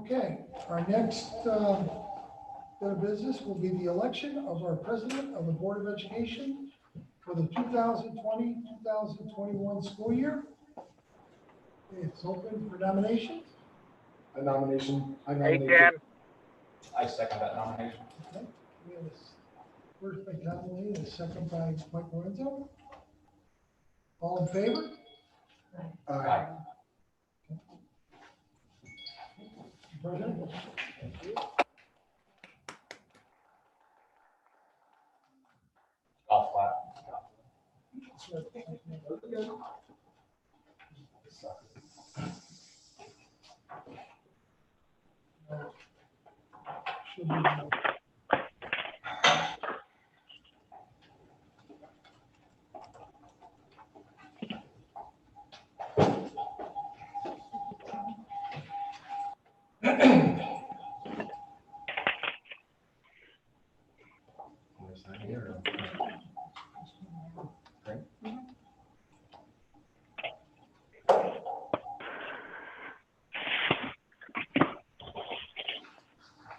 Okay, our next bit of business will be the election of our president of the Board of Education for the 2020-2021 school year. It's open for nominations. I nominate. Hey, Dan. I second that nomination. Okay, we have a first by Tom Lee and a second by Mike Lorenzo. All in favor? Aye. President? Golf clap. Should be.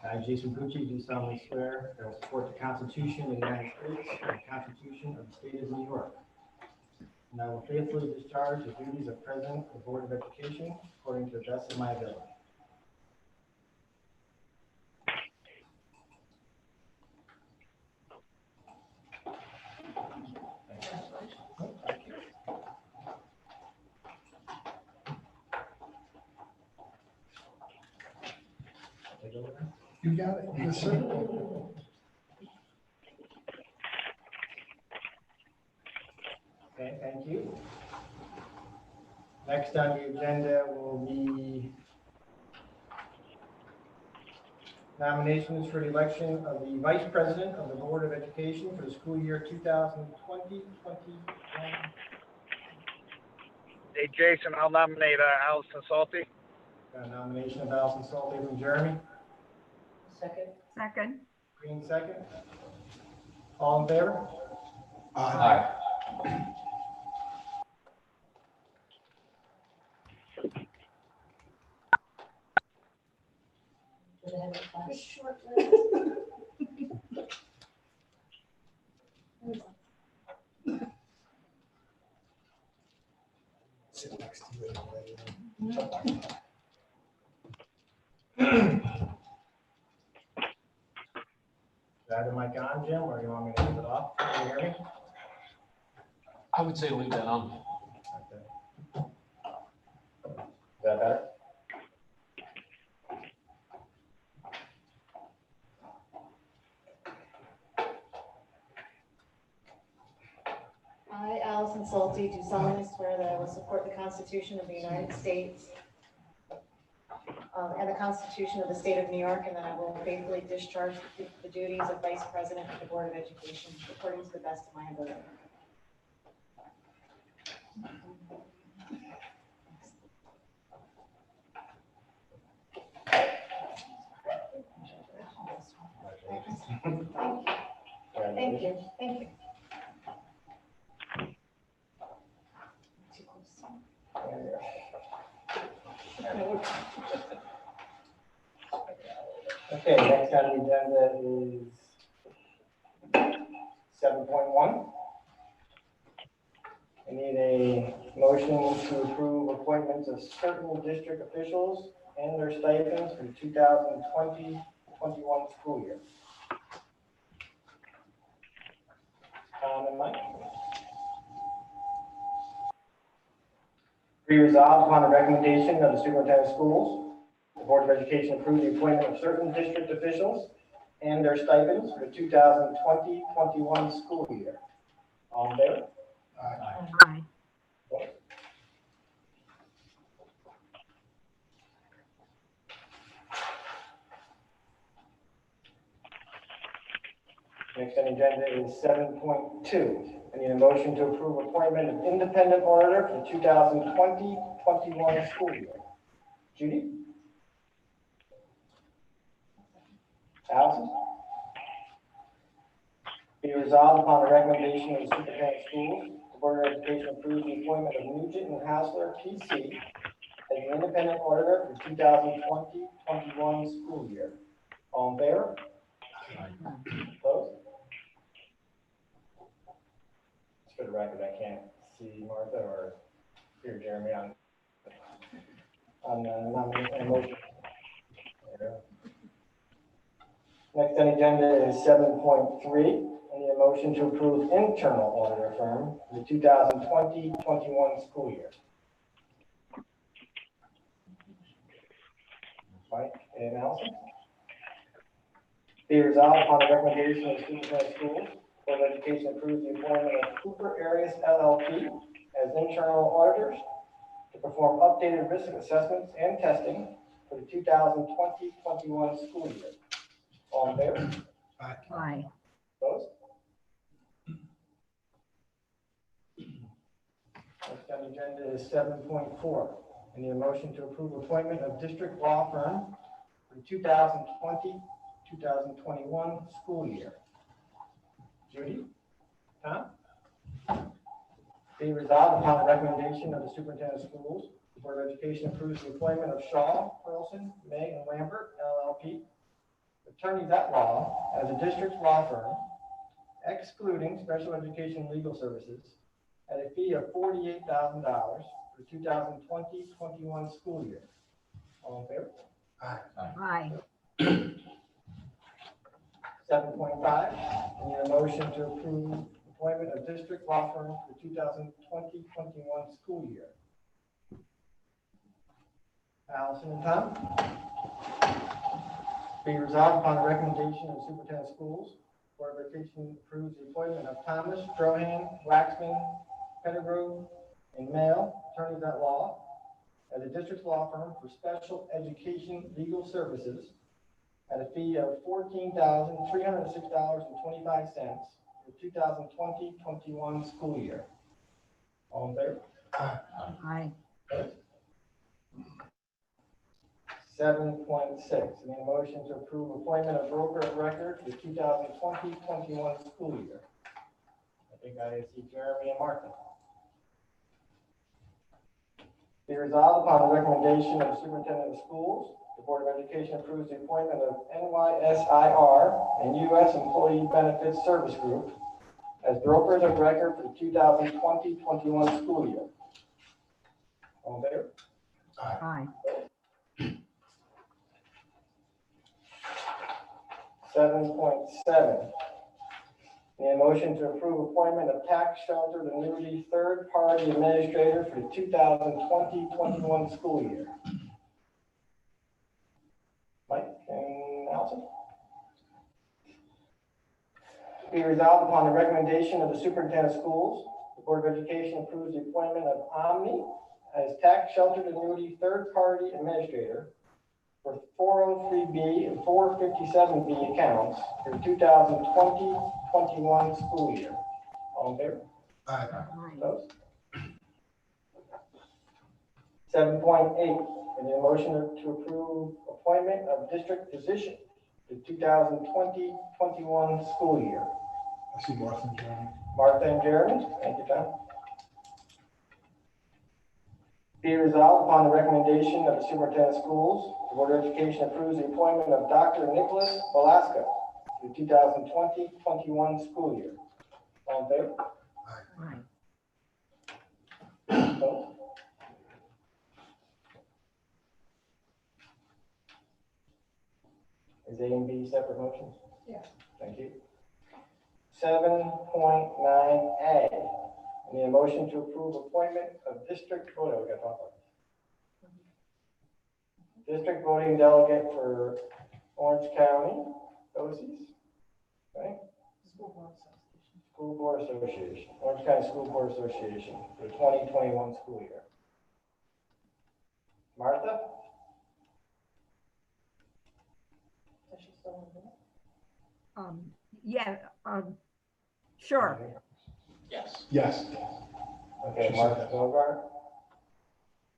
I, Jason Bucci, do solemnly swear that I will support the Constitution of the United States and the Constitution of the State of New York. And I will faithfully discharge the duties of President of the Board of Education according to the best of my ability. You got it. Yes, sir. Okay, thank you. Next on the agenda will be nominations for the election of the Vice President of the Board of Education for the school year 2020-21. Hey, Jason, I'll nominate Allison Salty. Got a nomination of Allison Salty from Jeremy. Second. Green second. All in favor? Aye. Sit next to you. Is that the mic on, Jim, or you want me to leave it off? Can you hear me? I would say leave that on. Okay. Is that better? I, Allison Salty, do solemnly swear that I will support the Constitution of the United States and the Constitution of the State of New York, and that I will faithfully discharge the duties of Vice President of the Board of Education according to the best of my ability. Thank you. Thank you. Okay, next on the agenda is 7.1. I need a motion to approve appointments of certain district officials and their stipends for the 2020-21 school year. Tom and Mike. Be resolved upon the recommendation of the superintendent of schools, the Board of Education approved the appointment of certain district officials and their stipends for the 2020-21 school year. All in favor? Aye. Next on the agenda is 7.2. I need a motion to approve appointment of independent auditor for the 2020-21 school year. Judy? Allison? Be resolved upon the recommendation of the superintendent of schools, the Board of Education approves the appointment of Nugent and Hausler, PC, as the independent auditor for 2020-21 school year. All in favor? Opposed? Just for the record, I can't see Martha or hear Jeremy on the motion. There we go. Next on the agenda is 7.3. I need a motion to approve internal auditor firm for the 2020-21 school year. Mike and Allison. Be resolved upon the recommendation of the superintendent of schools, Board of Education approves the appointment of Cooper Arias LLP as internal auditors to perform updated risk assessments and testing for the 2020-21 school year. All in favor? Aye. Opposed? Next on the agenda is 7.4. I need a motion to approve appointment of district law firm for the 2020-2021 school year. Judy? Tom? Be resolved upon the recommendation of the superintendent of schools, the Board of Education approves the appointment of Shaw, Carlson, May, and Lambert, LLP, attorneys at law, as a district's law firm, excluding special education legal services, at a fee of $48,000 for the 2020-21 school year. All in favor? Aye. 7.5, I need a motion to approve appointment of district law firm for the 2020-21 school year. Allison and Tom? Be resolved upon the recommendation of the superintendent of schools, Board of Education approves the appointment of Thomas, Drohan, Waxman, Pettigrew, and Mail, attorneys at law, as a district's law firm for special education legal services at a fee of $14,306.25 for the 2020-21 school year. All in favor? Aye. 7.6, I need a motion to approve appointment of broker of record for the 2020-21 school year. I think I see Jeremy and Martha. Be resolved upon the recommendation of the superintendent of schools, the Board of Education approves the appointment of NYSIR and U.S. Employee Benefits Service Group as brokers of record for the 2020-21 school year. All in favor? Aye. 7.7. Need a motion to approve appointment of tax sheltered annuity third-party administrator for the 2020-21 school year. Mike and Allison. Be resolved upon the recommendation of the superintendent of schools, the Board of Education approves the appointment of Omni as tax sheltered annuity third-party administrator for 403B and 457B accounts for the 2020-21 school year. All in favor? Aye. Opposed? 7.8, I need a motion to approve appointment of district physician for the 2020-21 school year. I see Martha and Jeremy. Martha and Jeremy, thank you, Tom. Be resolved upon the recommendation of the superintendent of schools, the Board of Education approves the appointment of Dr. Nicholas Velasco for the 2020-21 school year. All in favor? Aye. Opposed? Is A and B separate motions? Yeah. Thank you. 7.9A. I need a motion to approve appointment of district, we gotta talk about this. District voting delegate for Orange County, BOCES, right? School Board Association, Orange County School Board Association for the 2021 school year. Martha? Does she still want to do it? Yeah, sure. Yes. Yes. Okay, She said Martha yes. Bogart.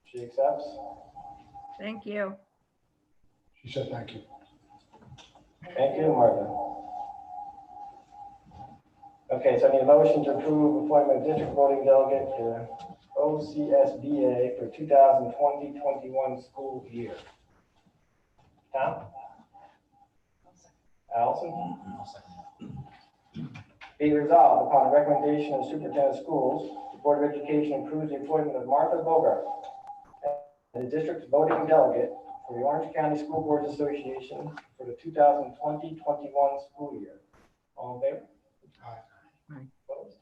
She accepts. Thank you. She said thank you. Thank you, Martha. Okay, so I need a motion to approve appointment of district voting delegate to OCSBA for 2020-21 school year. Tom? Allison? I'll second Be resolved upon the recommendation of the superintendent of schools, the Board of Education approves the appointment of Martha Bogart as the district's voting delegate for the Orange County School Boards Association for the 2020-21 school year. All in favor? Aye. Aye. Opposed?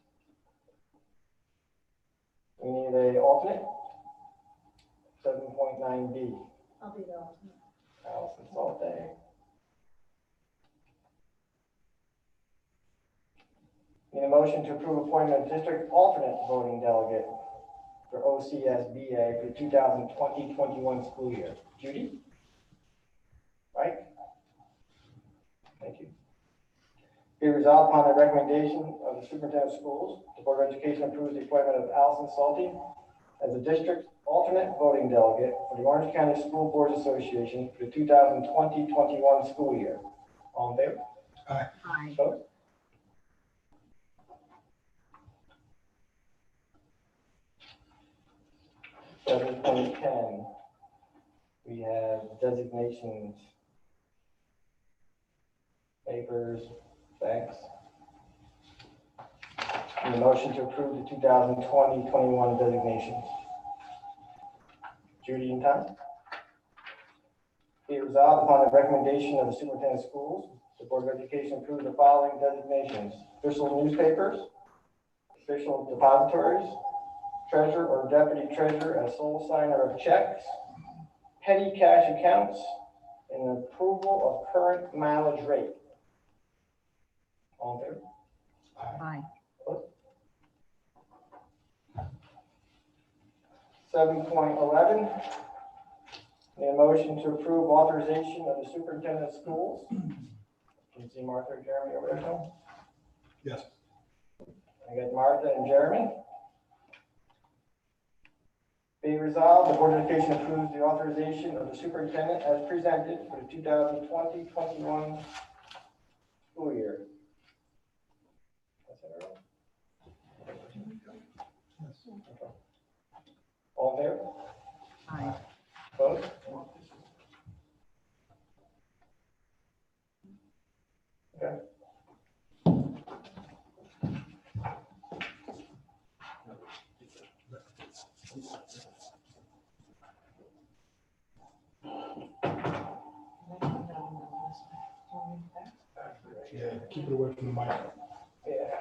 We need an alternate. 7.9B. I'll be the alternate. Allison Salte. Need a motion to approve appointment of district alternate voting delegate for OCSBA for 2020-21 school year. Judy? Right? Thank you. Be resolved upon the recommendation of the superintendent of schools, the Board of Education approves the appointment of Allison Salte as the district alternate voting delegate for the Orange County School Boards Association for the 2020-21 school year. All in favor? Aye. Opposed? Seven point 10, we have designations, papers, thanks. Need a motion to approve the 2020-21 designations. Judy and Tom? Be it resolved upon the recommendation of the superintendent of schools, the Board of Education approves the following designations: official newspapers, official depositories, treasurer or deputy treasurer as sole signer of checks, petty cash accounts, and approval of current mileage rate. All in favor? Aye. 7.11, need a motion to approve authorization of the superintendent of schools. Can you see Martha or Jeremy over there, Tom? Yes. I got Martha and Jeremy. Be resolved, the Board of Education approves the authorization of the superintendent as presented for the 2020-21 school year. That's it, everyone? Okay. All in favor? Aye. Opposed? Okay. Yeah, keep it away from the mic. Yeah.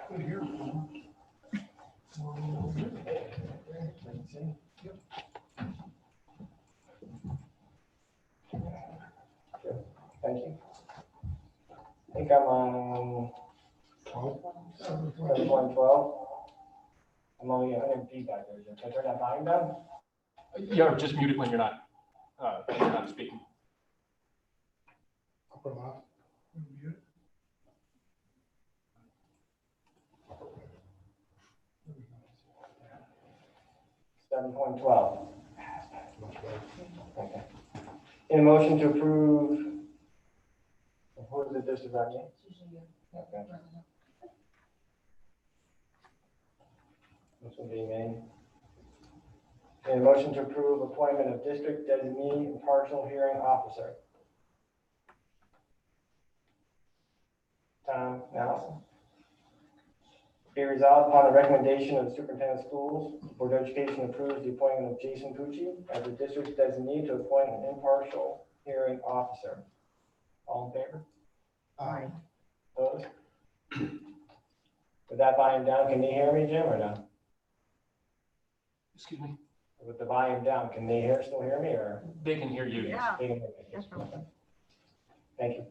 Thank you. I think I'm on 7.12. I'm only 100 feedback there. Can I turn that volume down? You're just muted when you're not speaking. I'll put them off. 7.12. Much better. Okay. In a motion to approve, who is it, this is that name? Okay. This will be me. In a motion to approve appointment of district designee impartial hearing officer. Tom Allison. Be resolved upon the recommendation of the superintendent of schools, the Board of Education approves the appointment of Jason Pucci as the district designee to appoint an impartial hearing officer. All in favor? Aye. Opposed? With that volume down, can they hear me, Jim, or no? Excuse me? With the volume down, can they still hear me, or? They can hear you. yes. Yeah. They can hear me? Definitely. Thank you.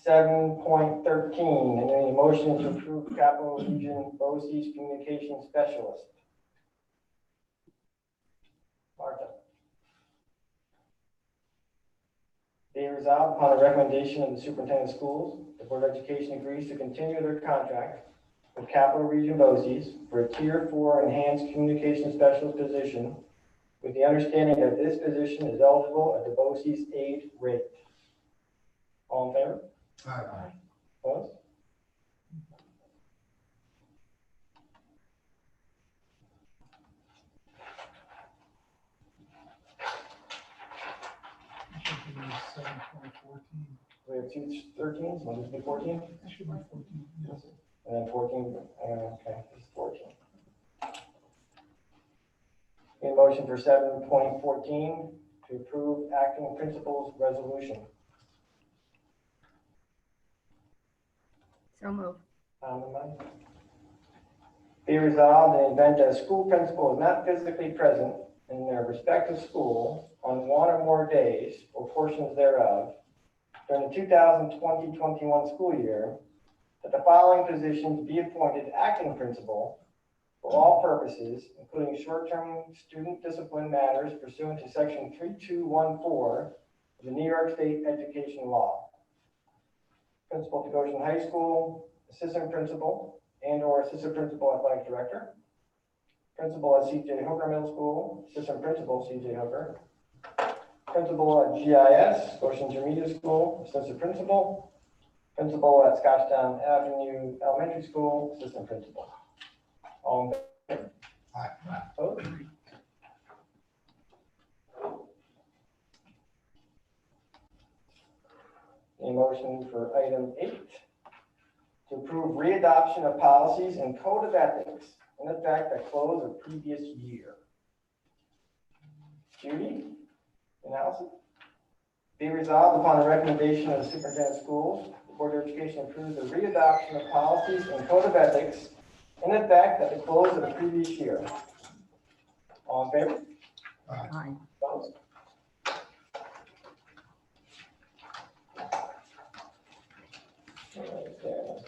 7.13, and then a motion to approve Capital Region BOCES communication specialist. Martha. Be resolved upon the recommendation of the superintendent of schools, the Board of Education agrees to continue their contract with Capital Region BOCES for a Tier 4 enhanced communication specialist position, with the understanding that this position is eligible at the BOCES aid rate. All in favor? Opposed? 14. We have two 13s, one is 14, It should be 14, yes. and then 14, okay, this is 14. Need a motion for 7.14 to approve acting principal's resolution. So moved. Be resolved in the event that a school principal is not physically present in their respective school on one or more days or portions thereof during the 2020-21 school year, that the following positions be appointed acting principal for all purposes, including short-term student discipline matters pursuant to section 3214 of the New York State Education Law. Principal to Goshen High School, assistant principal and/or assistant principal athletic director. Principal at C.J. Hooker Middle School, assistant principal C.J. Hooker. Principal at GIS, Goshen Intermediate School, assistant principal. Principal at Scotchtown Avenue Elementary School, assistant principal. All in favor? Aye. Opposed? A motion for item 8 to approve readoption of policies and code of ethics in effect that close of previous year. Judy and Allison? Be resolved upon the recommendation of the superintendent of schools, the Board of Education approves the readoption of policies and code of ethics in effect at the close of the previous year. All in favor? Aye. Opposed? Okay.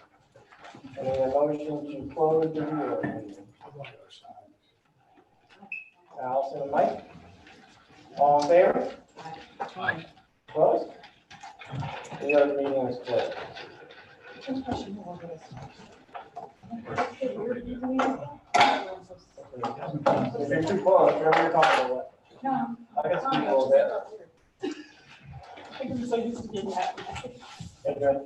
I need a motion to close the reorg meeting. Allison and Mike? All in favor? Aye. Closed? The reorg meeting is closed. If you're too close, whatever you're talking about. No. I got to speak a little bit. I'm so used to being happy. Okay, good.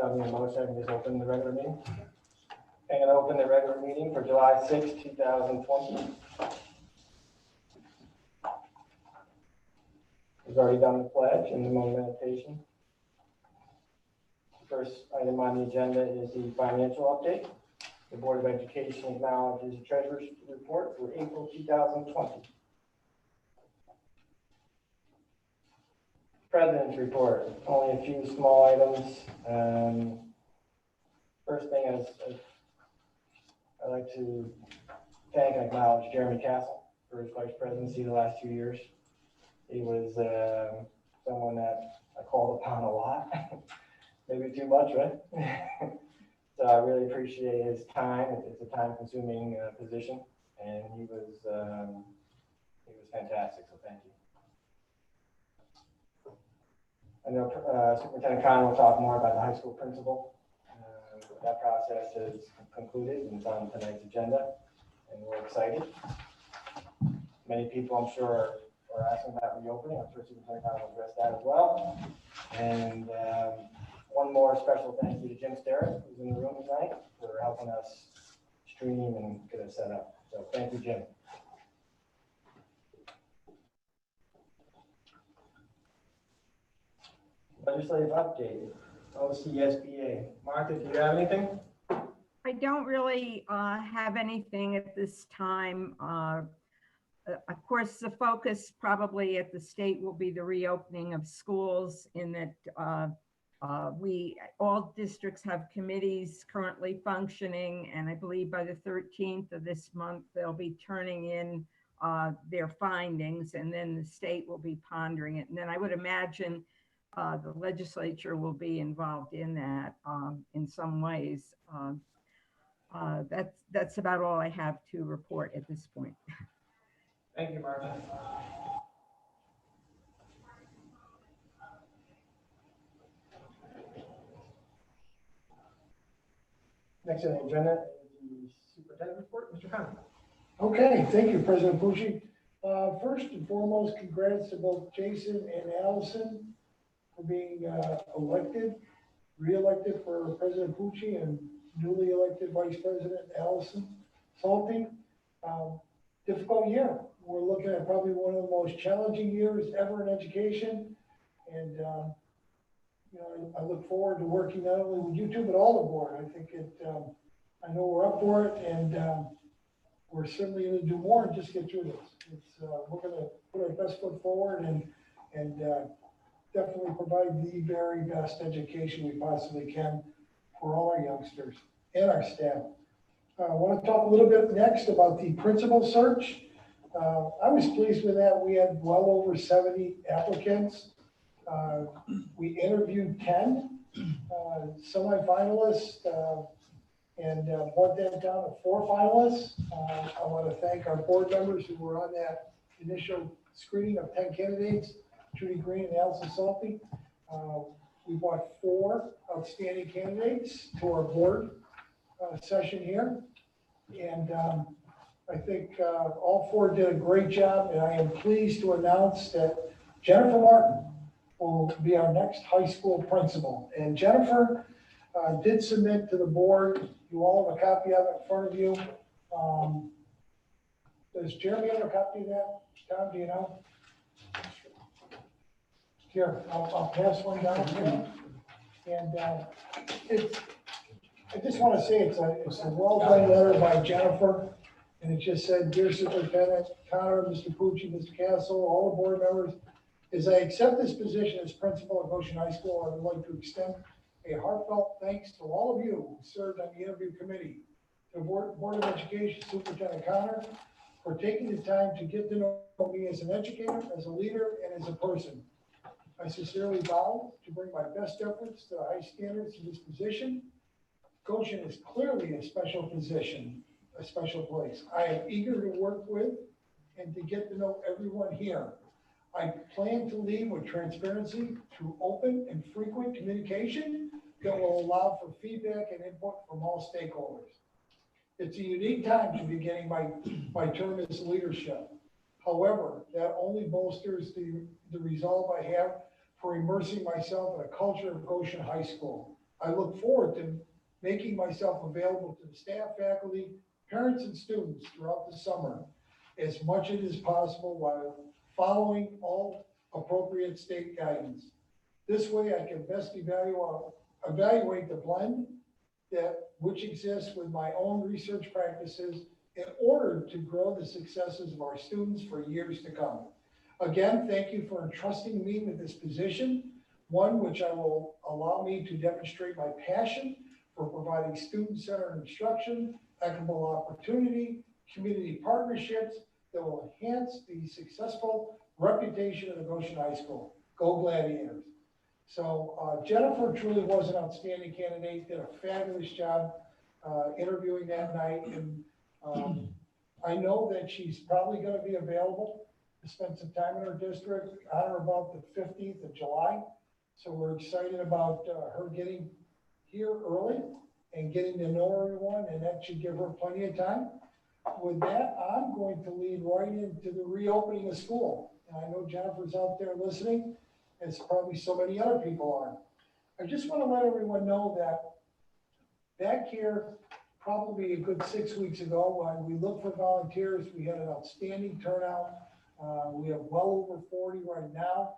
I need a motion, I can just open the regular meeting. I'm going to open the regular meeting for July 6, 2020. We've already done the pledge and the moment meditation. First item on the agenda is the financial update. The Board of Education acknowledges the Treasurer's report for April 2020. President's report, only a few small items. First thing is, I'd like to thank and acknowledge Jeremy Castle for his vice presidency the last 2 years. He was someone that I called upon a lot, maybe too much, right? So I really appreciate his time. It's a time-consuming position, and he was fantastic. So thank you. I know Superintendent Khan will talk more about the high school principal. That process is concluded and it's on tonight's agenda, and we're excited. Many people, I'm sure, are asking about reopening. I'm sure Superintendent Khan will address that as well. And one more special thank you to Jim Sterrett, who's in the room tonight, for helping us stream and get us set up. So thank you, Jim. Legislative update, OCSBA. Martha, do you have anything? I don't really have anything at this time. Of course, the focus probably at the state will be the reopening of schools, in that all districts have committees currently functioning, and I believe by the 13th of this month, they'll be turning in their findings, and then the state will be pondering it. And then I would imagine the legislature will be involved in that in some ways. That's about all I have to report at this point. Thank you, Martha. Next on the agenda is the superintendent report, Mr. Connor. Okay, thank you, President Pucci. First and foremost, congrats to both Jason and Allison for being re-elected for President Pucci and newly elected Vice President Allison Salty. Difficult year. We're looking at probably one of the most challenging years ever in education. And, I look forward to working not only with you two, but all the board. I think I know we're up for it, and we're certainly going to do more and just get through this. We're going to put our best foot forward and definitely provide the very best education we possibly can for all our youngsters and our staff. I want to talk a little bit next about the principal search. I was pleased with that. We had well over 70 applicants. We interviewed 10 semifinalists and brought that down to 4 finalists. I want to thank our board members who were on that initial screening of 10 candidates, Judy Green and Allison Salty. We brought 4 outstanding candidates to our board session here. And I think all 4 did a great job, and I am pleased to announce that Jennifer Martin will be our next high school principal. And Jennifer did submit to the board. You all have a copy of it in front of you. Does Jeremy have a copy of that? Tom, do you know? Here, I'll pass one down to you. And I just want to say it's a well-done letter by Jennifer. And it just said, "Dear Superintendent Connor, Mr. Pucci, Mr. Castle, all the board members, as I accept this position as principal at Goshen High School, I would like to extend a heartfelt thanks to all of you who served on the interview committee, to the Board of Education, Superintendent Connor, for taking the time to get to know me as an educator, as a leader, and as a person. I sincerely vow to bring my best efforts to the high standards of this position. Goshen is clearly a special position, a special place. I am eager to work with and to get to know everyone here. I plan to lead with transparency through open and frequent communication that will allow for feedback and input from all stakeholders. It's a unique time to be beginning my term as leadership. However, that only bolsters the resolve I have for immersing myself in a culture of Goshen High School. I look forward to making myself available to the staff, faculty, parents, and students throughout the summer as much as is possible while following all appropriate state guidance. This way I can best evaluate the blend which exists with my own research practices in order to grow the successes of our students for years to come. Again, thank you for entrusting me with this position, one which will allow me to demonstrate my passion for providing student-centered instruction, equitable opportunity, community partnerships that will enhance the successful reputation of the Goshen High School. Go Gladiators. So Jennifer truly was an outstanding candidate, did a fabulous job interviewing that night. And I know that she's probably going to be available to spend some time in her district on or about the 15th of July. So we're excited about her getting here early and getting to know everyone, and that should give her plenty of time. With that, I'm going to lead right into the reopening of school. And I know Jennifer's out there listening, as probably so many other people are. I just want to let everyone know that back here, probably a good 6 weeks ago, when we looked for volunteers, we had an outstanding turnout. We have well over 40 right now.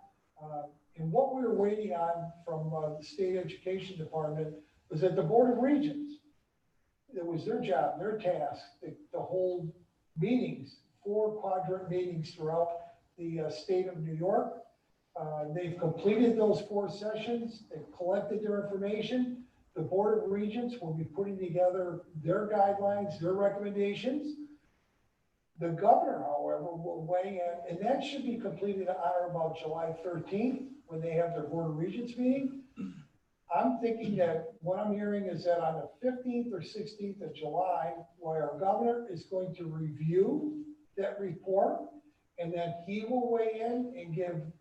And what we were waiting on from the State Education Department was that the Board of Regents, it was their job, their task, to hold meetings, 4 quadrant meetings throughout the state of New York. They've completed those 4 sessions. They've collected their information. The Board of Regents will be putting together their guidelines, their recommendations. The governor, however, will weigh in, and that should be completed on or about July 13th when they have their Board of Regents meeting. I'm thinking that what I'm hearing is that on the 15th or 16th of July, where our governor is going to review that report, and that he will weigh in and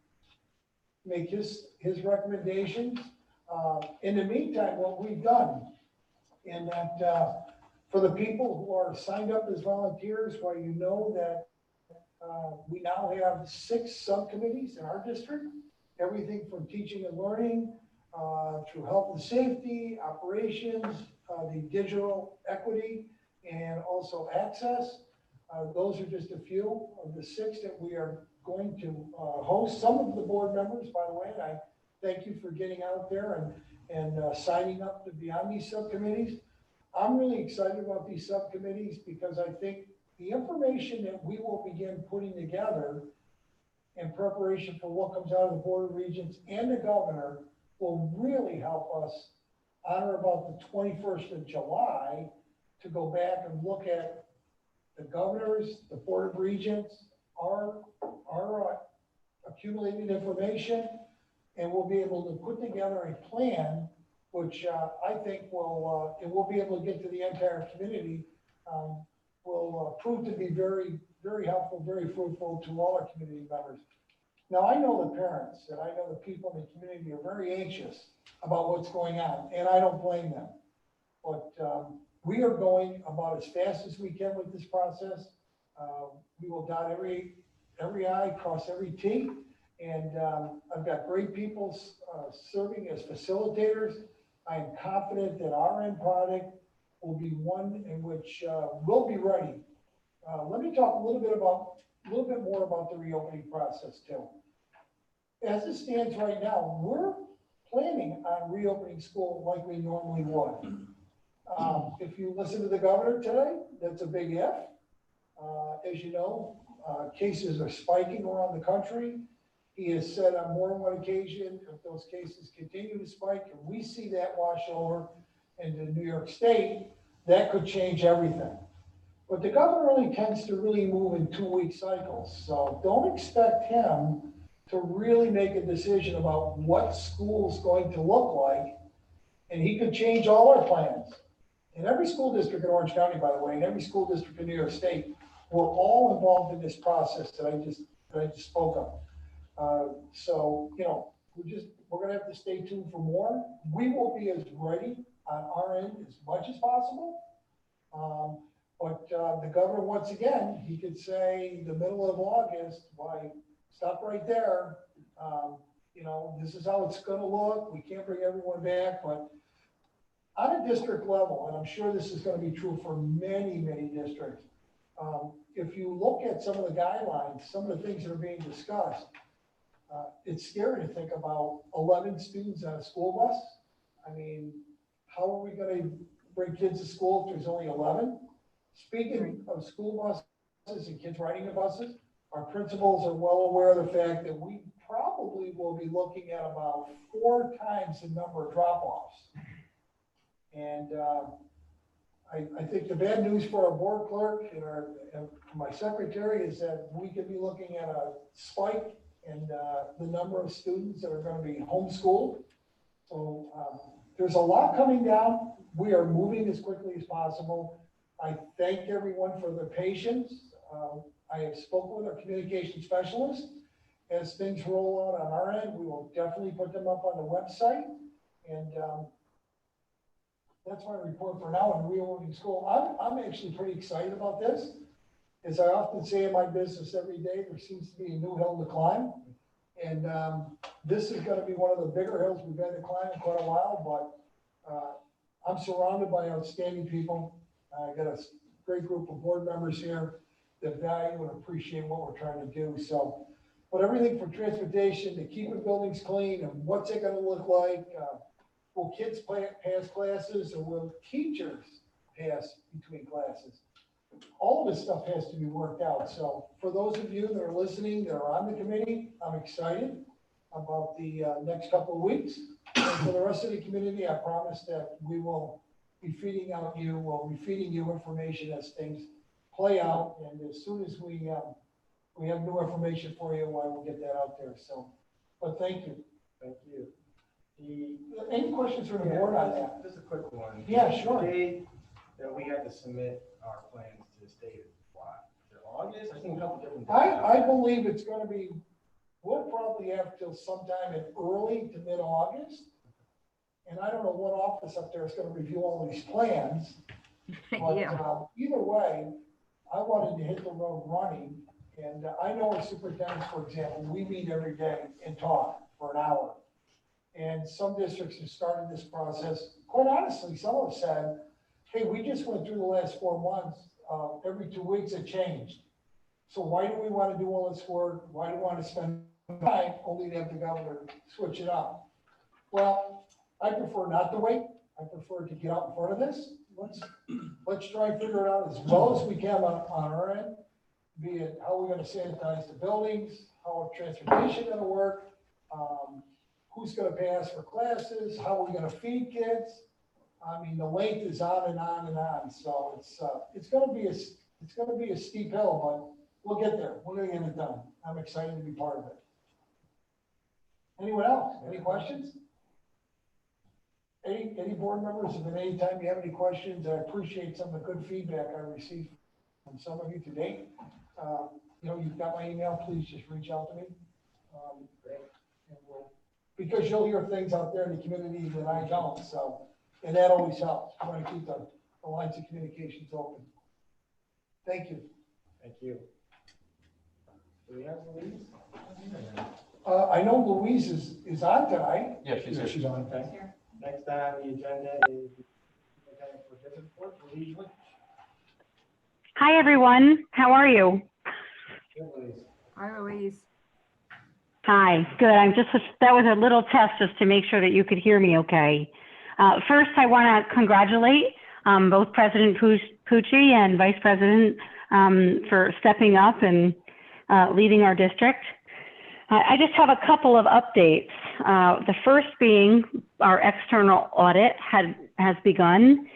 make his recommendations. In the meantime, what we've done in that, for the people who are signed up as volunteers, well, you know that we now have 6 subcommittees in our district, everything from teaching and learning, through health and safety, operations, the digital equity, and also access. Those are just a few of the 6 that we are going to host. Some of the board members, by the way, and I thank you for getting out there and signing up to be on these subcommittees. I'm really excited about these subcommittees because I think the information that we will begin putting together in preparation for what comes out of the Board of Regents and the governor will really help us honor about the 21st of July to go back and look at the governors, the Board of Regents, our accumulated information, and we'll be able to put together a plan which I think will, and we'll be able to get to the entire community, will prove to be very, very helpful, very fruitful to all our community members. Now, I know the parents and I know the people in the community are very anxious about what's going on, and I don't blame them. But we are going about as fast as we can with this process. We will dot every I, cross every T, and I've got great people serving as facilitators. I am confident that our end product will be one in which we'll be ready. Let me talk a little bit more about the reopening process too. As it stands right now, we're planning on reopening school like we normally would. If you listen to the governor today, that's a big if. As you know, cases are spiking around the country. He has said on more than one occasion, if those cases continue to spike and we see that wash over into New York State, that could change everything. But the governor only tends to really move in 2-week cycles. So don't expect him to really make a decision about what school's going to look like. And he could change all our plans. In every school district in Orange County, by the way, and every school district in New York State, we're all involved in this process that I just spoke of. So, you know, we're gonna have to stay tuned for more. We will be as ready on our end as much as possible. But the governor, once again, he could say the middle of August, why, stop right there. You know, this is how it's gonna look. We can't bring everyone back, but on a district level, and I'm sure this is gonna be true for many, many districts, if you look at some of the guidelines, some of the things that are being discussed, it's scary to think about 11 students on a school bus. I mean, how are we gonna bring kids to school if there's only 11? Speaking of school buses and kids riding the buses, our principals are well aware of the fact that we probably will be looking at about 4 times the number of drop-offs. And I think the bad news for our board clerk and my secretary is that we could be looking at a spike in the number of students that are going to be homeschooled. So there's a lot coming down. We are moving as quickly as possible. I thank everyone for their patience. I have spoken with our communication specialist. As things roll out on our end, we will definitely put them up on the website. And that's my report for now on reopening school. I'm actually pretty excited about this. As I often say in my business every day, there seems to be a new hill to climb. And this is going to be one of the bigger hills we've had to climb in quite a while, but I'm surrounded by outstanding people. I got a great group of board members here that value and appreciate what we're trying to do. So, but everything from transportation to keeping buildings clean and what's it going to look like? Will kids pass classes or will teachers pass between classes? All of this stuff has to be worked out. So for those of you that are listening, that are on the committee, I'm excited about the next couple of weeks. And for the rest of the community, I promise that we will be feeding you information as things play out. And as soon as we have new information for you, I will get that out there. So, but thank you. Thank you. Any questions from the board on that? Just a quick one. Yeah, sure. The date that we had to submit our plans to the state is what? Is it August? I've seen a couple different. I believe it's going to be, we'll probably have till sometime in early to mid-August. And I don't know what office up there is gonna review all these plans. But Yeah, either way, I wanted to hit the road running. And I know as superintendents, for example, we meet every day and talk for an hour. And some districts have started this process. Quite honestly, some have said, hey, we just went through the last 4 months. Every 2 weeks it changed. So why do we want to do all this work? Why do we want to spend time only to have the governor switch it up? Well, I prefer not to wait. I prefer to get out in front of this. Let's try and figure it out as well as we can on our end. Be it how we're going to sanitize the buildings, how transportation going to work, who's going to pay us for classes, how we're going to feed kids. I mean, the length is on and on and on. So it's going to be a steep hill, but we'll get there. We're going to get it done. I'm excited to be part of it. Anyone else? Any questions? Any board members, if at any time you have any questions, I appreciate some of the good feedback I received from some of you today. You've got my email, please just reach out to me. Because you'll hear things out there in the community that I don't, and that always helps. I want to keep the lines of communications open. Thank you. Thank you. Do we have Louise? I know Louise is on tonight. Yeah, she's here. She's on. Okay. Next on the agenda is Superintendent for Business Report, Louise Lynch. Hi, everyone. How are you? Good, Louise. hi Louise. Hi, good. That was a little test just to make sure that you could hear me okay. First, I want to congratulate both President Pucci and Vice President for stepping up and leading our district. I just have a couple of updates. The first being our external audit has begun.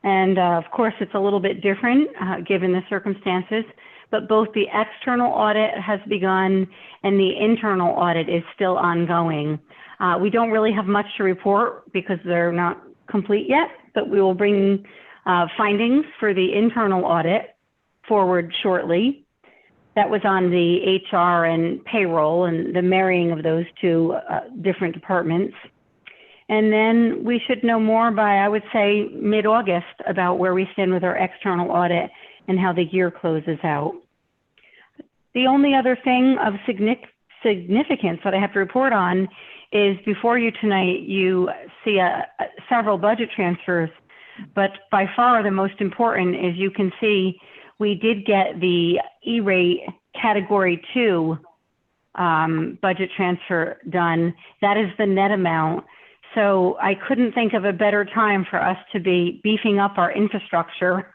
And of course, it's a little bit different given the circumstances, but both the external audit has begun and the internal audit is still ongoing. We don't really have much to report because they're not complete yet, but we will bring findings for the internal audit forward shortly. That was on the HR and payroll and the marrying of those two different departments. And then we should know more by, I would say, mid-August about where we stand with our external audit and how the year closes out. The only other thing of significance that I have to report on is before you tonight, you see several budget transfers, but by far the most important is you can see we did get the E-rate Category 2 budget transfer done. That is the net amount. So I couldn't think of a better time for us to be beefing up our infrastructure.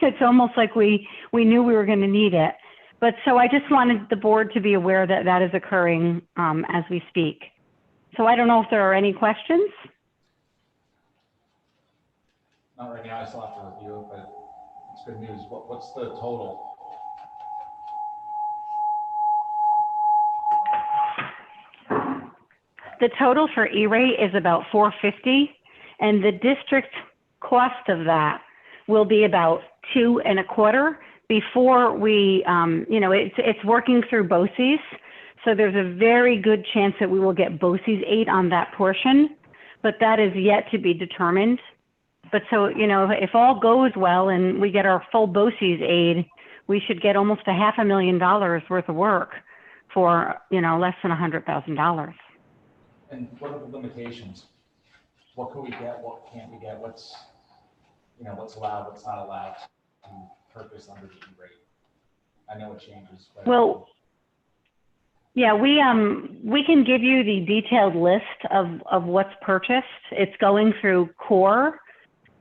It's almost like we knew we were going to need it. But so I just wanted the board to be aware that that is occurring as we speak. So I don't know if there are any questions. Not right now, I still have to review it, but it's good news. What's the total? The total for E-rate is about $450, and the district cost of that will be about $2.25 before we, it's working through BOCES. So there's a very good chance that we will get BOCES aid on that portion, but that is yet to be determined. But so, if all goes well and we get our full BOCES aid, we should get almost $500,000 worth of work for, less than $100,000. And what are the limitations? What can we get? What can't we get? What's allowed, what's not allowed to purchase under the E-rate? I know it changes. Well, yeah, we can give you the detailed list of what's purchased. It's going through Core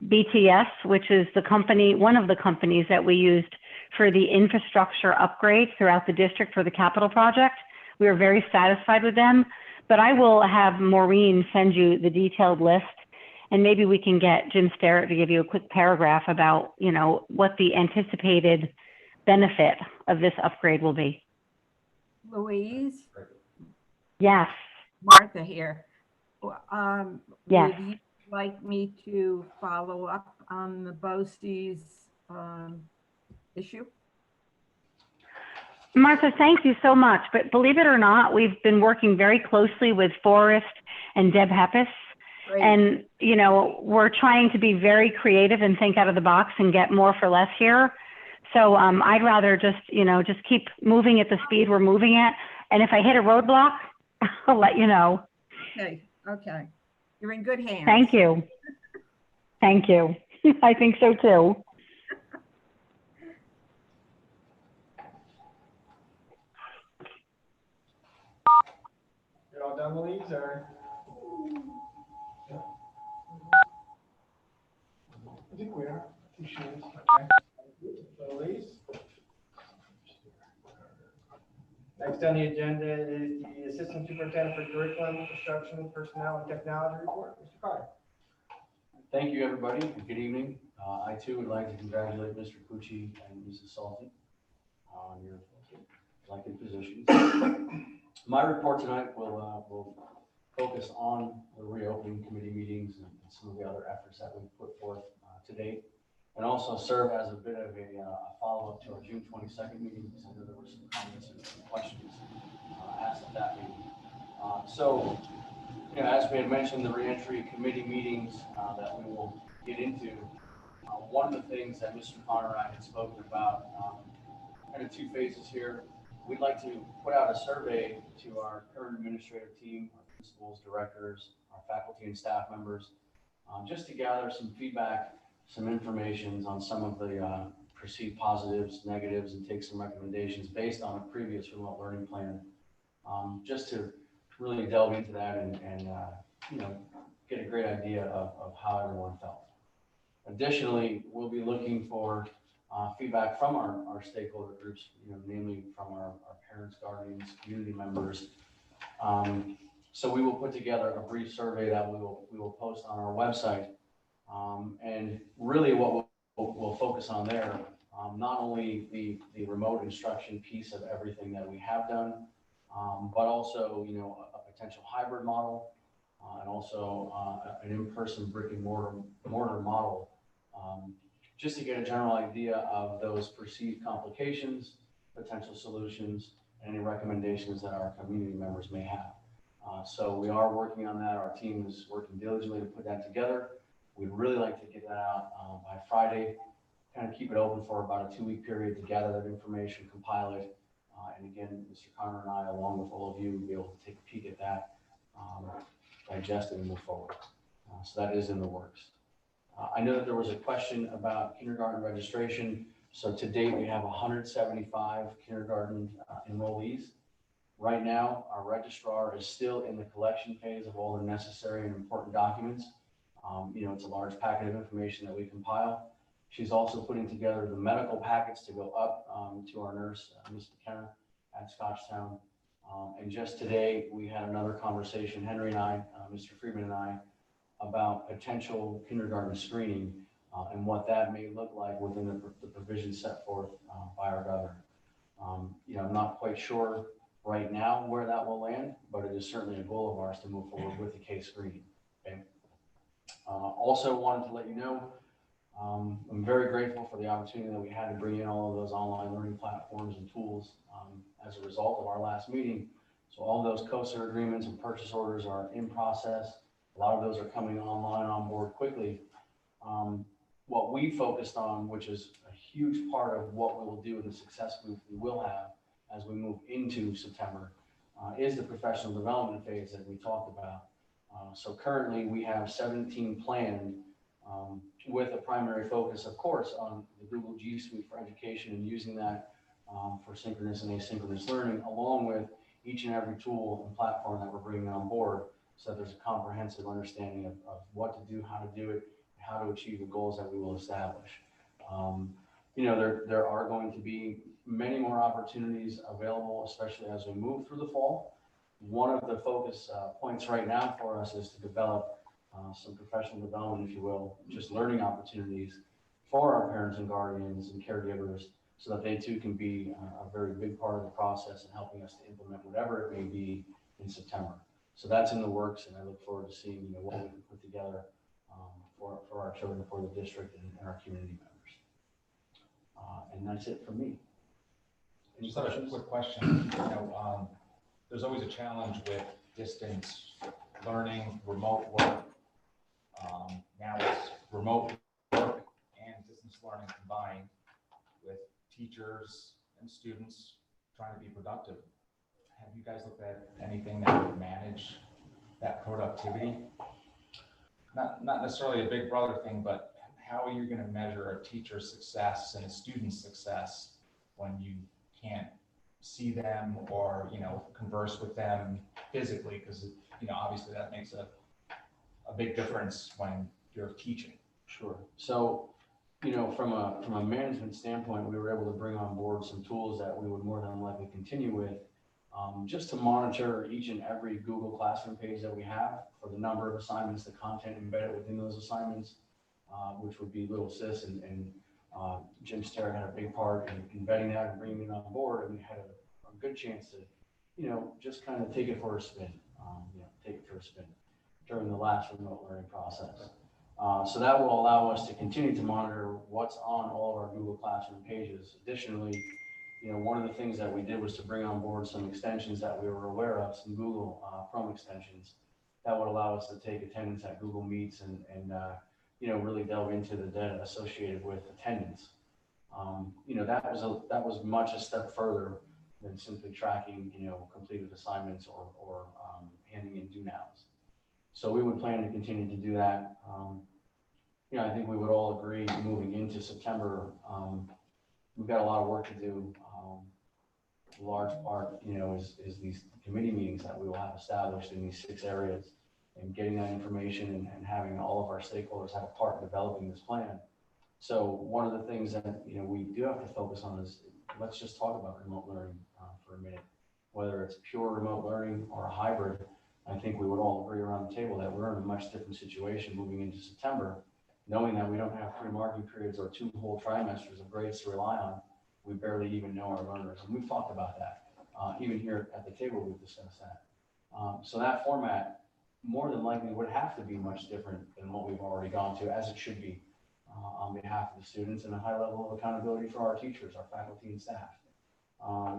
BTS, which is one of the companies that we used for the infrastructure upgrade throughout the district for the capital project. We are very satisfied with them, but I will have Maureen send you the detailed list, and maybe we can get Jim Sterrett to give you a quick paragraph about, what the anticipated benefit of this upgrade will be. Louise, Yes. Martha here. Yes. Would you like me to follow up on the BOCES issue? Martha, thank you so much. But believe it or not, we've been working very closely with Forrest and Deb Heppes, Great. And, you know, we're trying to be very creative and think out of the box and get more for less here. So I'd rather just, you know, just keep moving at the speed we're moving at. And if I hit a roadblock, I'll let you know. Okay, okay. You're in good hands. Thank you. Thank you. I think so too. You're all done, Louise, or? I think we are. I think she is. Louise? Next on the agenda is the Assistant Superintendent for Curriculum, Instruction, Personnel, and Technology report. Mr. Carter. Thank you, everybody, and good evening. I too would like to congratulate Mr. Pucci and Mrs. Salty on your elected positions. My report tonight will focus on the reopening committee meetings and some of the other efforts that we've put forth to date, and also serve as a bit of a follow-up to our June 22nd meeting, because I know there were some comments and some questions asked at that meeting. So, you know, as we had mentioned, the reentry committee meetings that we will get into, one of the things that Mr. Connor and I had spoken about, kind of two phases here. We'd like to put out a survey to our current administrative team, our principals, directors, our faculty and staff members, just to gather some feedback, some information on some of the perceived positives, negatives, and take some recommendations based on a previous remote learning plan, just to really delve into that and you know, get a great idea of how everyone felt. Additionally, we'll be looking for feedback from our stakeholder groups, you know, namely from our parents, guardians, community members. So we will put together a brief survey that we will post on our website. And really what we'll focus on there, not only the remote instruction piece of everything that we have done, but also, you know, a potential hybrid model, and also an in-person brick and mortar model, just to get a general idea of those perceived complications, potential solutions, and any recommendations that our community members may have. So we are working on that. Our team is working diligently to put that together. We'd really like to get that out by Friday, kind of keep it open for about a 2-week period to gather that information, compile it. And again, Mr. Connor and I, along with all of you, will be able to take a peek at that, digest it, and move forward. So that is in the works. I know that there was a question about kindergarten registration. So to date, we have 175 kindergarten enrollees. Right now, our registrar is still in the collection phase of all the necessary and important documents. You know, it's a large packet of information that we compile. She's also putting together the medical packets to go up to our nurse, Ms. McKenna at Scotchtown. And just today, we had another conversation, Henry and I, Mr. Friedman and I, about potential kindergarten screening and what that may look like within the provisions set forth by our governor. You know, I'm not quite sure right now where that will land, but it is certainly a goal of ours to move forward with the case screening. Okay. Also wanted to let you know, I'm very grateful for the opportunity that we had to bring in all of those online learning platforms and tools as a result of our last meeting. So all those COSA agreements and purchase orders are in process. A lot of those are coming online on board quickly. What we focused on, which is a huge part of what we will do and the success we will have as we move into September, is the professional development phase that we talked about. So currently we have 17 planned, with a primary focus, of course, on the Google G Suite for education and using that for synchronous and asynchronous learning, along with each and every tool and platform that we're bringing on board, so that there's a comprehensive understanding of what to do, how to do it, and how to achieve the goals that we will establish. You know, there are going to be many more opportunities available, especially as we move through the fall. One of the focus points right now for us is to develop some professional development, if you will, just learning opportunities for our parents and guardians and caregivers, so that they too can be a very big part of the process in helping us to implement whatever it may be in September. So that's in the works, and I look forward to seeing, you know, what we can put together for our children, for the district, and our community members. And that's it from me. I just have a quick question. You know, there's always a challenge with distance learning, remote work. Now it's remote work and distance learning combined with teachers and students trying to be productive. Have you guys looked at anything that would manage that productivity? Not necessarily a big brother thing, but how are you going to measure a teacher's success and a student's success when you can't see them or, converse with them physically? Because, obviously that makes a big difference when you're teaching. Sure. So, from a management standpoint, we were able to bring on board some tools that we would more than likely continue with, just to monitor each and every Google Classroom page that we have for the number of assignments, the content embedded within those assignments, which would be Little Sis and Jim Sterrett had a big part in embedding that and bringing it on board, and we had a good chance to, just kind of take it for a spin, during the last remote learning process. So that will allow us to continue to monitor what's on all of our Google Classroom pages. Additionally, one of the things that we did was to bring on board some extensions that we were aware of, some Google Chrome extensions that would allow us to take attendance at Google Meets and really delve into the data associated with attendance. That was much a step further than simply tracking, completed assignments or handing in do nows. So we would plan to continue to do that. I think we would all agree moving into September, we've got a lot of work to do. A large part, is these committee meetings that we will have established in these 6 areas and getting that information and having all of our stakeholders have a part in developing this plan. So one of the things that, we do have to focus on is, let's just talk about remote learning for a minute. Whether it's pure remote learning or a hybrid, I think we would all agree around the table that we're in a much different situation moving into September, knowing that we don't have 3 marking periods or 2 whole trimesters of grades to rely on. We barely even know our learners, and we've talked about that. Even here at the table, we've discussed that. So that format more than likely would have to be much different than what we've already gone to, as it should be, on behalf of the students, and a high level of accountability for our teachers, our faculty and staff.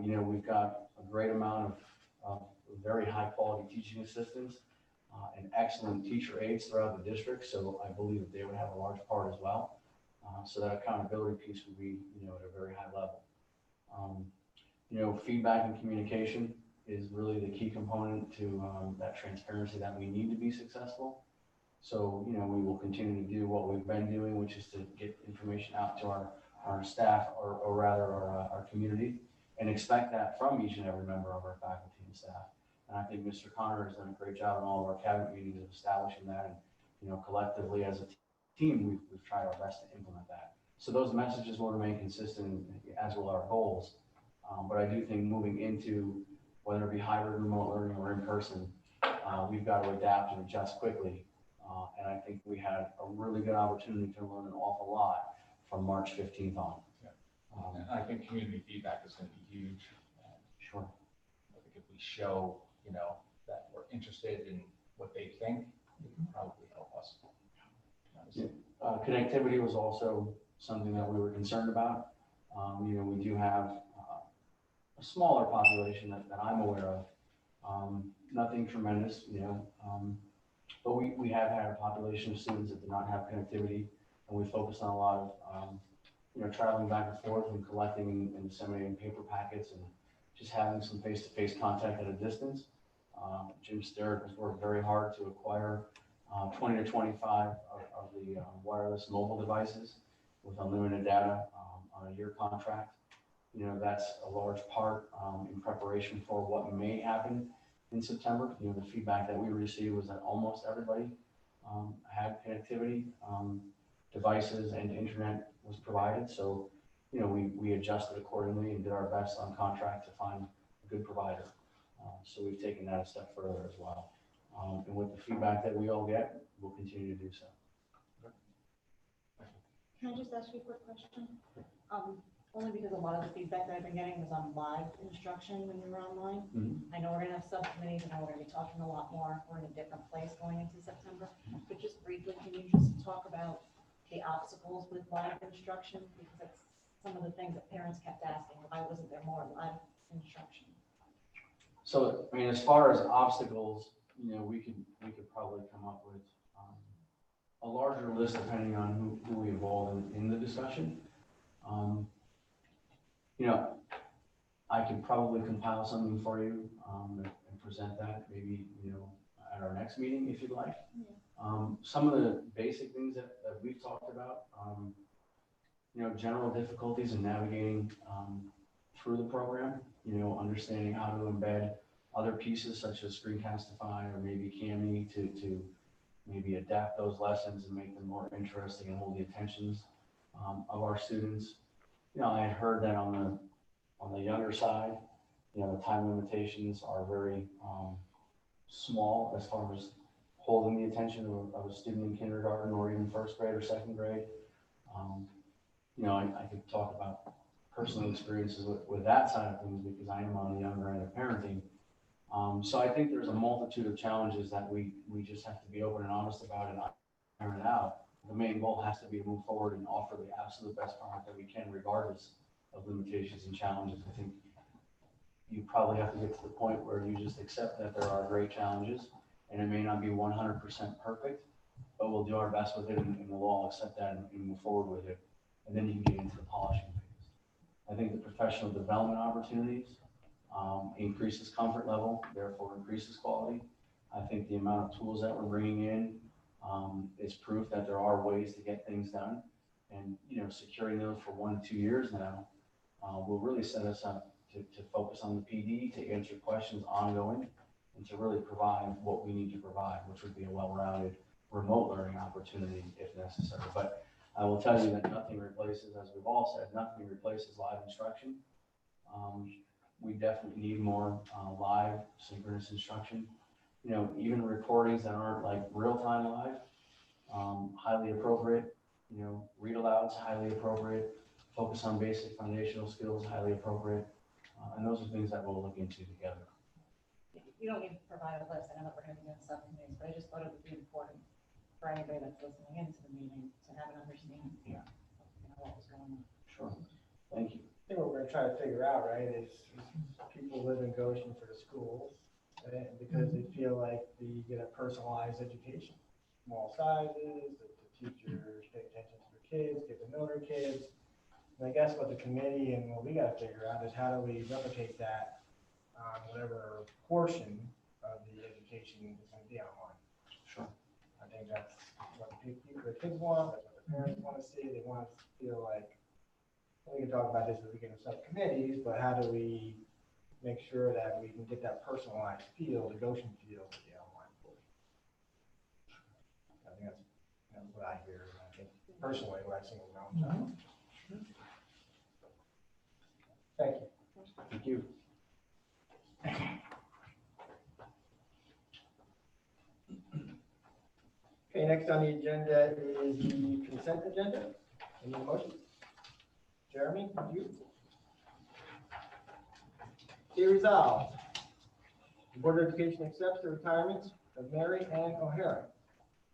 We've got a great amount of very high quality teaching assistants and excellent teacher aides throughout the district. So I believe that they would have a large part as well. So that accountability piece would be, at a very high level. Feedback and communication is really the key component to that transparency that we need to be successful. So, we will continue to do what we've been doing, which is to get information out to our staff or rather our community, and expect that from each and every member of our faculty and staff. And I think Mr. Connor has done a great job in all of our cabinet meetings of establishing that. And, collectively as a team, we've tried our best to implement that. So those messages will remain consistent, as will our goals. But I do think moving into, whether it be hybrid, remote learning, or in person, we've got to adapt and adjust quickly. And I think we had a really good opportunity to learn an awful lot from March 15th on. And I think community feedback is going to be huge. Sure. I think if we show, that we're interested in what they think, it can probably help us. Connectivity was also something that we were concerned about. We do have a smaller population that I'm aware of. Nothing tremendous, but we have had a population of students that did not have connectivity, and we focused on a lot of, traveling back and forth and collecting and disseminating paper packets and just having some face-to-face contact at a distance. Jim Sterrett has worked very hard to acquire 20 to 25 of the wireless mobile devices with unlimited data on a year contract. That's a large part in preparation for what may happen in September. The feedback that we received was that almost everybody had connectivity, devices, and internet was provided. So, we adjusted accordingly and did our best on contract to find a good provider. So we've taken that a step further as well. And with the feedback that we all get, we'll continue to do so. Can I just ask you a quick question? Only because a lot of the feedback that I've been getting was on live instruction when you were online. Mm-hmm. I know we're gonna have subcommittees and we're gonna be talking a lot more. We're in a different place going into September. But just briefly, can you just talk about the obstacles with live instruction? Because that's some of the things that parents kept asking. Why wasn't there more live instruction? So, as far as obstacles, we could probably come up with a larger list depending on who we involve in the discussion. You know, I could probably compile something for you, and present that maybe, you know, at our next meeting if you'd like. Some of the basic things that we've talked about, you know, general difficulties in navigating through the program, you know, understanding how to embed other pieces such as Screencastify or maybe Cami to maybe adapt those lessons and make them more interesting and hold the attentions of our students. You know, I had heard that on the younger side, you know, the time limitations are very small as far as holding the attention of a student in kindergarten or even first grade or second grade. You know, I could talk about personal experiences with that side of things because I am on the younger end of parenting. So I think there's a multitude of challenges that we just have to be open and honest about and iron it out. The main goal has to be to move forward and offer the absolute best product that we can, regardless of limitations and challenges. I think you probably have to get to the point where you just accept that there are great challenges and it may not be 100% perfect, but we'll do our best with it and we'll all accept that and move forward with it. And then you can get into the polishing phase. I think the professional development opportunities increases comfort level, therefore increases quality. I think the amount of tools that we're bringing in is proof that there are ways to get things done. And, you know, securing those for 1 to 2 years now will really set us up to focus on the PD, to answer questions ongoing, and to really provide what we need to provide, which would be a well-rounded remote learning opportunity if necessary. But I will tell you that nothing replaces, as we've all said, nothing replaces live instruction. We definitely need more live synchronous instruction. You know, even recordings that aren't like real-time live, highly appropriate. You know, read alouds, highly appropriate. Focus on basic foundational skills, highly appropriate. And those are things that we'll look into together. You don't need to provide a list. I know that we're going to be doing subcommittees, but I just thought it would be important for anybody that's listening into the meeting to have an understanding of, you know, what was going on. Sure. Thank you. I think what we're gonna try to figure out, right, is people live in Goshen for the schools, right, because they feel like they get a personalized education. Small sizes, the teachers pay attention to their kids, get to know their kids. And I guess what the committee and what we gotta figure out is how do we replicate that on whatever portion of the education is gonna be online. Sure. I think that's what the kids want, that's what the parents wanna see. They wanna feel like, we can talk about this as we get in subcommittees, but how do we make sure that we can get that personalized feel, the Goshen feel with the online portion? I think that's what I hear, and I think personally what I've seen with my own child. Thank you. Thank you. Okay, next on the agenda is the consent agenda. Any motion? Jeremy, you? Be resolved. The Board of Education accepts the retirement of Mary Ann O'Hara,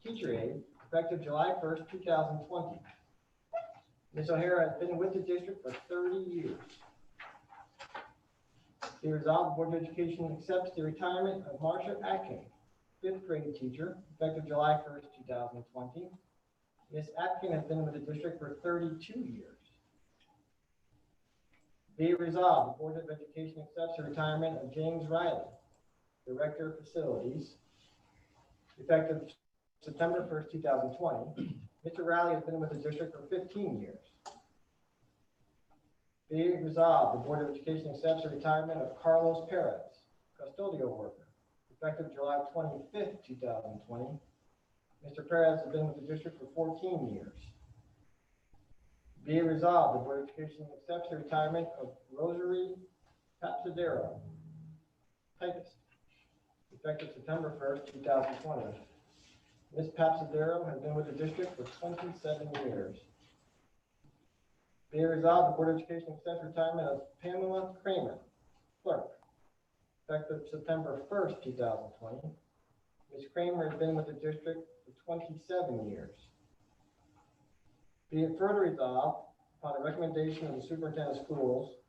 teacher aide, effective July 1st, 2020. Ms. O'Hara has been with the district for 30 years. Be resolved, the Board of Education accepts the retirement of Marcia Atkin, 5th grade teacher, effective July 1st, 2020. Ms. Atkin has been with the district for 32 years. Be it resolved, the Board of Education accepts the retirement of James Riley, Director of Facilities, effective September 1st, 2020. Mr. Riley has been with the district for 15 years. Be it resolved, the Board of Education accepts the retirement of Carlos Perez, custodial worker, effective July 25th, 2020. Mr. Perez has been with the district for 14 years. Be it resolved, the Board of Education accepts the retirement of Rosary Papsadero, typist, effective September 1st, 2020. Ms. Papsadero has been with the district for 27 years. Be it resolved, the Board of Education accepts the retirement of Pamela Kramer, clerk, effective September 1st, 2020. Ms. Kramer has been with the district for 27 years. Be it further resolved, upon the recommendation of the superintendent of schools,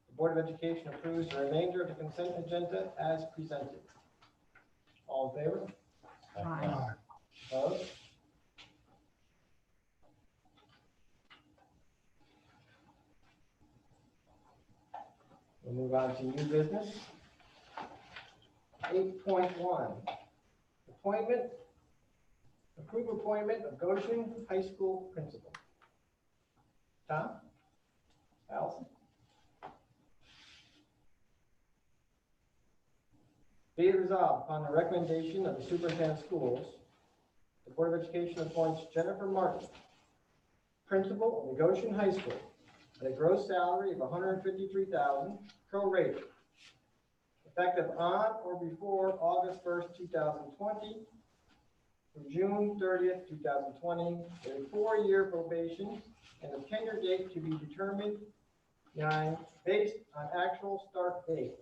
the Board of Education approves the remainder of the consent agenda as presented. All in favor? Aye. Opposed? We'll move on to new business. 8.1, approve appointment of Goshen High School principal. Tom? Allison? Be it resolved upon the recommendation of the superintendent of schools, the Board of Education appoints Jennifer Martin, principal of the Goshen High School, at a gross salary of $153,000 prorated, effective on or before August 1st, 2020 through June 30th, 2020, with a 4-year probation and a tenure date to be determined based on actual start date.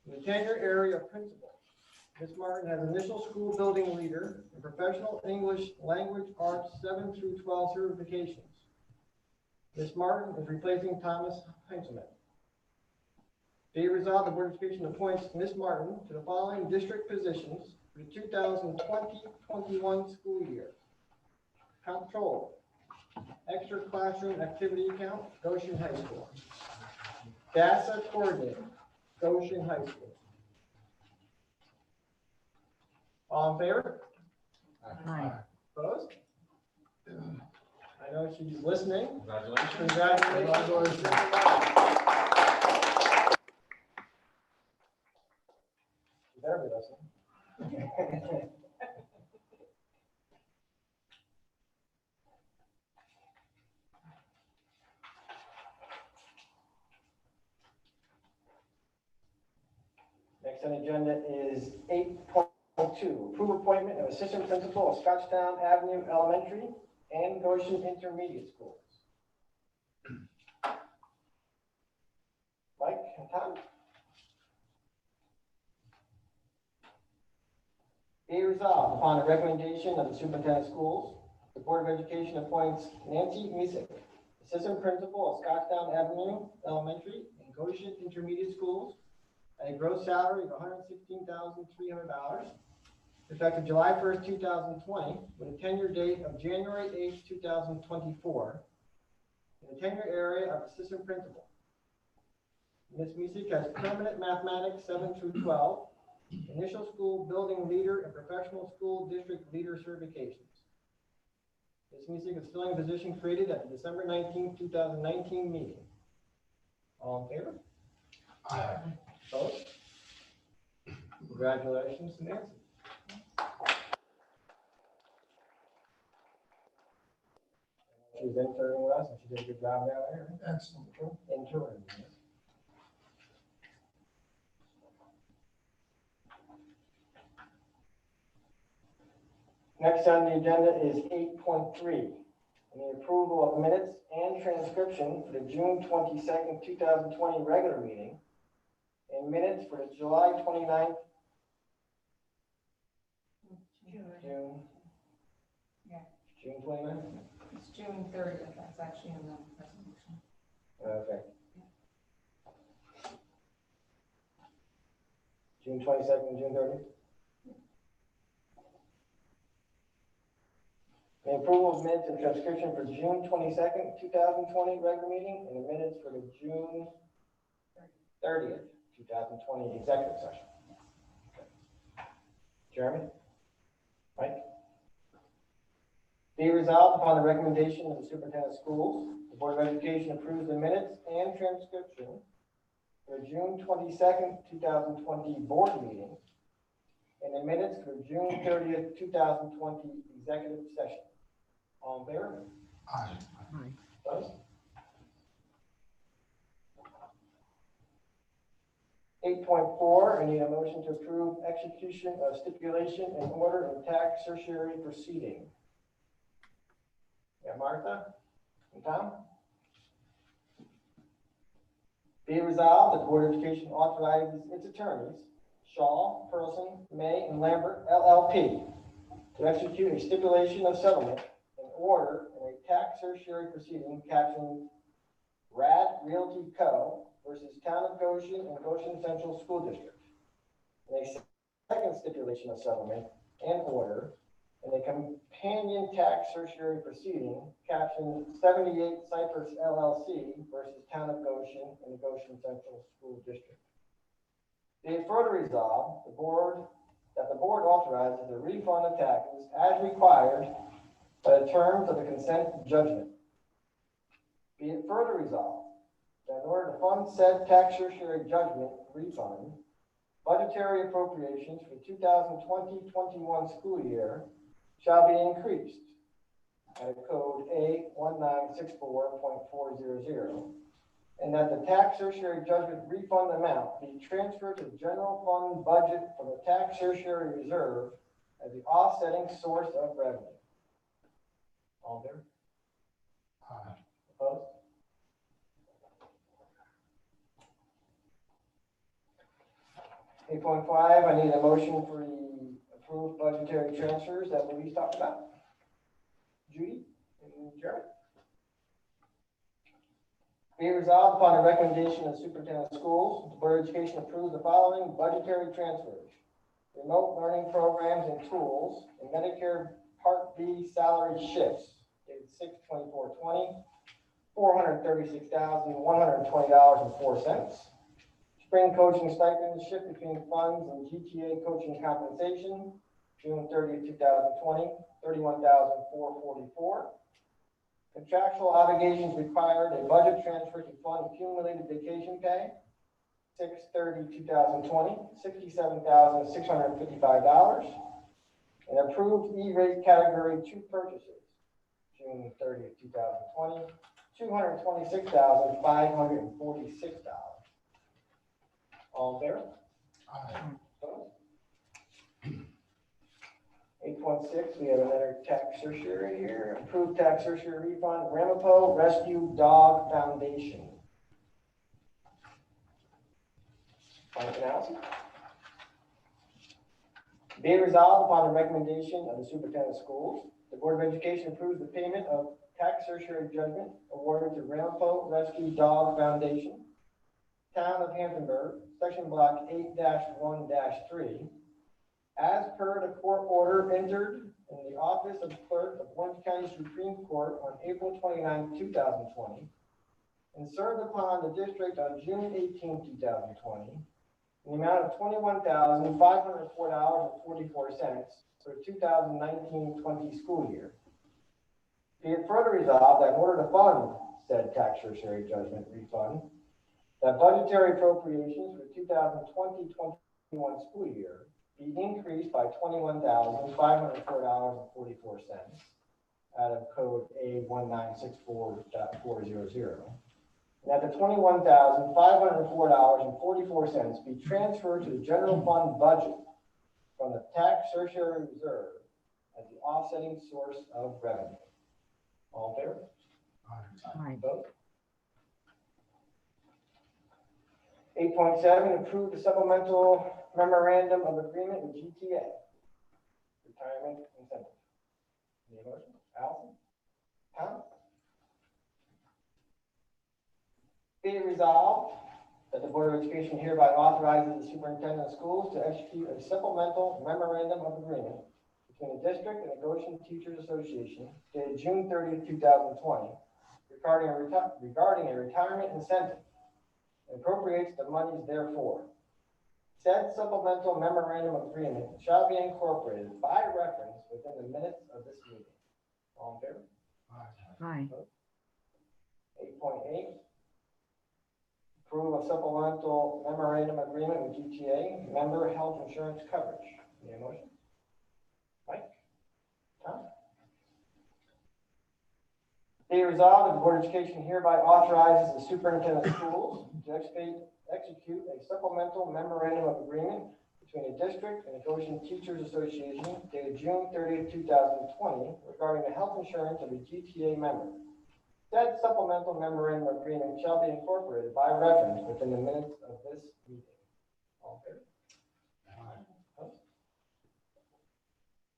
In the tenure area of principal, Ms. Martin has initial school building leader and professional English language arts 7 through 12 certifications. Ms. Martin is replacing Thomas Heinzelman. Be it resolved, the Board of Education appoints Ms. Martin to the following district positions for the 2020-21 school year. Controller, extra classroom activity account, Goshen High School. DASA coordinator, Goshen High School. All in favor? Aye. Opposed? I know she's listening. Congratulations. Congratulations. You better be listening. Next on the agenda is 8.2, approve appointment of assistant principal of Scotchtown Avenue Elementary and Goshen Intermediate Schools. Mike and Tom? Be resolved upon the recommendation of the superintendent of schools, the Board of Education appoints Nancy Misek, assistant principal of Scotchtown Avenue Elementary and Goshen Intermediate Schools, at a gross salary of $116,300, effective July 1st, 2020, with a tenure date of January 8th, 2024, in the tenure area of assistant principal. Ms. Misek has permanent mathematics 7 through 12, initial school building leader and professional school district leader certifications. Ms. Misek is filling a position created at the December 19th, 2019 meeting. All in favor? Aye. Opposed? Congratulations to Nancy. She was interning with us and she did a good job down there. Excellent. Interning. Next on the agenda is 8.3, the approval of minutes and transcription for the June 22nd, 2020 regular meeting and minutes for the July 29th, June. Yeah. June 29th? It's June 30th, that's actually in the resolution. Okay. June 22nd and June 30th? The approval of minutes and transcription for June 22nd, 2020 regular meeting and the minutes for the June 30th, 2020 executive session. Jeremy? Mike? Be resolved upon the recommendation of the superintendent of schools, the Board of Education approves the minutes and transcription for June 22nd, 2020 board meeting and the minutes for June 30th, 2020 executive session. All in favor? Aye. Opposed? 8.4, I need a motion to approve execution of stipulation and order in tax certiorari proceeding. Yeah, Martha and Tom? Be resolved that the Board of Education authorizes its attorneys, Shaw, Person, May, and Lambert, LLP, to execute a stipulation of settlement in order in a tax certiorari proceeding captioned Rad Realty Co. versus Town of Goshen and Goshen Central School District. And a second stipulation of settlement and order in a companion tax certiorari proceeding captioned 78 Cypress LLC versus Town of Goshen in the Goshen Central School District. Be it further resolved, that the board authorizes the refund of taxes as required by the terms of the consent judgment. Be it further resolved that in order to fund said tax certiorari judgment refund, budgetary appropriations for the 2020-21 school year shall be increased at code A1964.400, and that the tax certiorari judgment refund amount be transferred to the general fund budget from the tax certiorari reserve as the offsetting source of revenue. All there? Aye. Opposed? Eight point five, I need a motion for the approved budgetary transfers that Louise talked about. Judy and Jeremy. Be it resolved upon the recommendation of the superintendent of schools, the Board of Education approves the following budgetary transfers: remote learning programs and tools, and Medicare Part B salary shifts, dated 6/24/20, $436,120.04. Spring coaching stipend shift between funds and GTA coaching compensation, June 30th, 2020, $31,444. Contractual obligations required a budget transfer to fund accumulated vacation pay, 6/30/2020, $67,655. And approved E-rate category 2 purchases, June 30th, 2020, $226,546. All in favor? Aye. 8.6, we have another tax certiorari here. Approved tax certiorari refund, Ramapo Rescue Dog Foundation. Final analysis. Be it resolved upon the recommendation of the superintendent of schools, the Board of Education approves the payment of tax certiorari judgment awarded to Ramapo Rescue Dog Foundation, Town of Hamptonburg, Section Block 8-1-3, as per the court order entered in the office of clerk of Orange County Supreme Court on April 29, 2020, and served upon the district on June 18, 2020, in the amount of $21,504.44 for the 2019-20 school year. Be it further resolved that in order to fund said tax certiorari judgment refund, that budgetary appropriations for the 2020-21 school year be increased by $21,504.44 out of code A1964.400. That the $21,504.44 be transferred to the general fund budget from the tax certiorari reserve as the offsetting source of revenue. All in favor? Aye. Vote. 8.7, approve the supplemental memorandum of agreement with GTA, retirement incentive. Any motion? Allison? Tom? Be it resolved that the Board of Education hereby authorizes the superintendent of schools to execute a supplemental memorandum of agreement between the district and the Goshen Teachers Association dated June 30th, 2020, regarding a retirement incentive, and appropriates the monies therefore. Said supplemental memorandum of agreement shall be incorporated by reference within the minutes of this meeting. All in favor? Aye. 8.8. Approve a supplemental memorandum agreement with GTA, member health insurance coverage. Any motion? Mike? Tom? Be it resolved that the Board of Education hereby authorizes the superintendent of schools to execute a supplemental memorandum of agreement between the district and the Goshen Teachers Association dated June 30th, 2020 regarding the health insurance of a GTA member. Said supplemental memorandum of agreement shall be incorporated by reference within the minutes of this meeting. All in favor?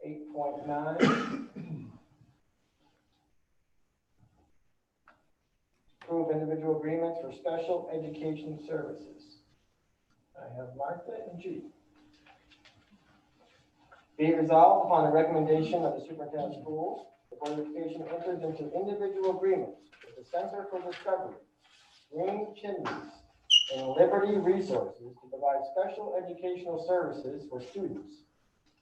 8.9. Approve individual agreements for special education services. I have Martha and Judy. Be Be it resolved upon the recommendation of the superintendent of schools, the Board of Education enters into individual agreements with the Center for Discovery, Green Chimneys, and Liberty Resources to provide special educational services for students,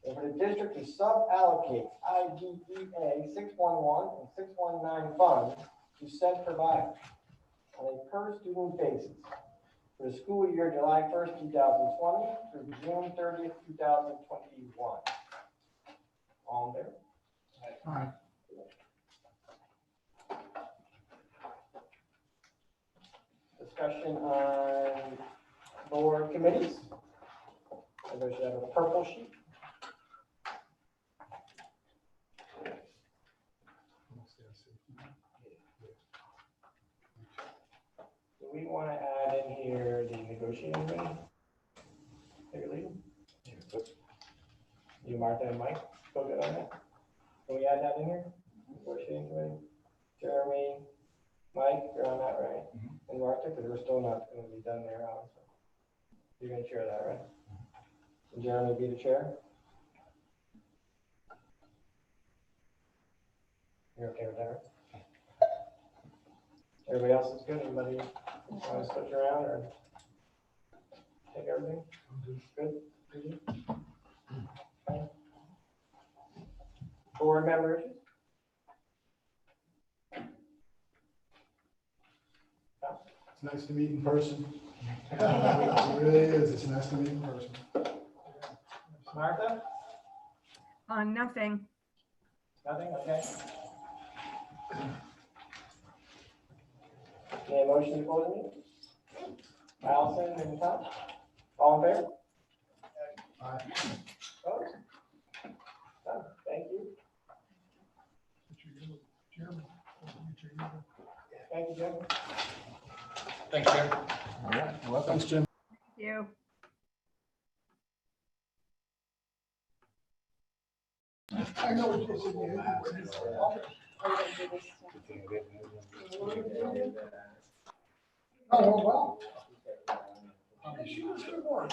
and for the district to sub-allocate IDEA 611 and 619 funds to said providers on a per-student basis for the school year July 1st, 2020 through June 30th, 2021. All in favor? Aye. Discussion on board committees. Everybody should have a purple sheet. Do we want to add in here the negotiating room? Take it, lead. You, Martha, and Mike, go good on that? Can we add that in here? Negotiating committee? Jeremy, Mike, you're on that, right? And Martha, because we're still not going to be done there, so. You're going to chair that, right? And Jeremy be the chair? You're okay with that, right? Everybody else is good? Anybody want to switch around or take everything? Good? Good? Okay. Board members? It's nice to meet in person. It really is. It's nice to meet in person. Martha? Nothing. Nothing? Okay. Any motion to close the meeting? Allison and Tom? All in favor? Aye. Opposed? Done. Thank you. Thank you, Jim. Thanks, Jim. All right. Well, thanks, Jim. Thank you. I know what you said. Oh, well. She was good work.